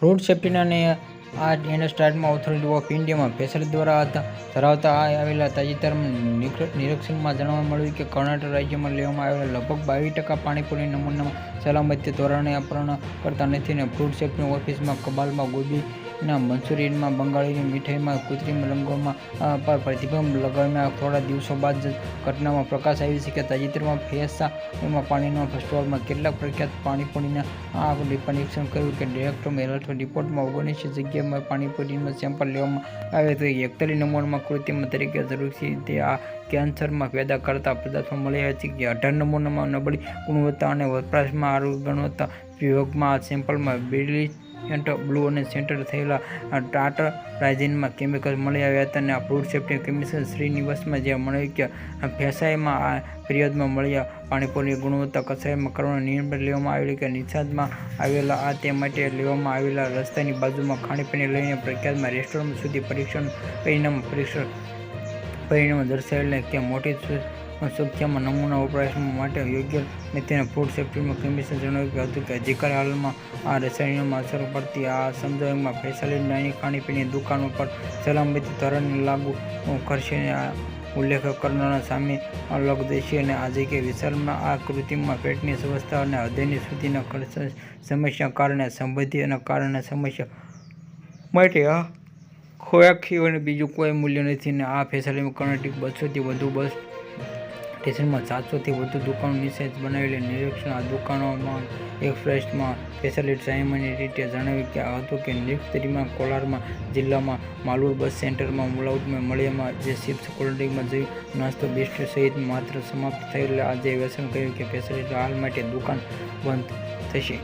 Food સેફ્ટીના and standard authority of ઇન્ડિયામાં facility દ્વારા ધરાવતા આવેલા તાજેતરના નિરીક્ષણમાં જાણવા મળ્યું કે કર્ણાટક રાજ્યમાં લેવામાં આવેલા લગભગ 22% પાણીપુરી નમૂનામાં સલામતી ધોરણે અપૂર્ણ કરતા નથી અને ફૂડ સેફ્ટી ઓફિસમાં કબાબમાં ગોબીના મંચુરિયનમાં બંગાળીની મીઠાઈમાં કૃત્રિમ રંગોમાં પર પ્રતિબંધ લગાવ્યાના થોડા દિવસો બાદ જ ઘટનામાં પ્રકાશ આવી છે કે તાજેતરમાં ફેસામાં પાણીના સ્ટોરમાં કેટલાક પ્રખ્યાત પાણીપુરીના પરીક્ષણ કર્યું કે ડાયરેક્ટર હેલ્થ રિપોર્ટમાં 19 જગ્યાએ પાણીપુરીના સેમ્પલ લેવામાં આવ્યા હતા. 41 નમૂનામાં કૃત્રિમ તરીકે જરૂરી રીતે આ કેન્સરમાં પેદા કરતા પદાર્થો મળ્યા છે કે 18 નમૂનામાં નબળી ગુણવત્તા અને વપરાશમાં આરોગ્ય ગુણવત્તા વિભાગમાં આ સેમ્પલમાં બ્રિલિયન્ટ બ્લુ અને સેન્ટર થયેલા ટાર્ટરાઇઝિનમાં કેમિકલ્સ મળી આવ્યા હતા અને ફૂડ સેફ્ટી કમિશનર શ્રીનિવાસમાં જે મળ્યું કે ફેસામાં આ ફરિયાદમાં મળ્યા પાણીપુરીની ગુણવત્તા કસાયમાં કરવાનો નિર્ણય લેવામાં આવ્યો કે નિષાદમાં આવેલા તે માટે લેવામાં આવેલા રસ્તાની બાજુમાં ખાણીપીણી લઈને પ્રખ્યાતમાં રેસ્ટોરન્ટ સુધી પરીક્ષણ પરિણામો દર્શાવેલા કે મોટી સંખ્યામાં નમૂના વપરાશ માટે યોગ્ય નથી. ફૂડ સેફ્ટી કમિશનરે જણાવ્યું હતું કે અધિકારી હાલમાં આ રસાયણોમાં અસર પડતી આ સમજાવવામાં ફેસલિટીની ખાણીપીણીની દુકાનો પર સલામતી ધોરણને લાગુ કરશે અને ઉલ્લેખ કરનારા સામે અલગ દેશે અને આ જગ્યાએ વિશાળમાં આ કૃત્રિમમાં પેટની સ્વસ્થતા અને હૃદયની સુધીના સમસ્યા કારણે સંબંધિત અને કારણે સમસ્યા માટે આ ખોરાક સિવાયનું બીજું કોઈ મૂલ્ય નથી અને આ ફેસલિટીમાં કર્ણાટક 200થી વધુ બસ સ્ટેશનમાં 700થી વધુ દુકાનો નિષેધ બનાવેલી નિરીક્ષણ આ દુકાનોમાં એક્સપ્રેસમાં ફેસલિટી સામાન્ય રીતે જણાવ્યું હતું કે નિરીક્ષણમાં કોલારમાં જિલ્લામાં માલુર બસ સેન્ટરમાં મુલાઉટમાં મળ્યામાં જે ચિપ્સ કોલ્ડ્રિંકમાં જઈ નાસ્તો બિસ્કિટ સહિત માત્ર સમાપ્ત થયેલ આજે વ્યસન કહ્યું કે ફેસલિટી હાલ માટે દુકાન બંધ થશે.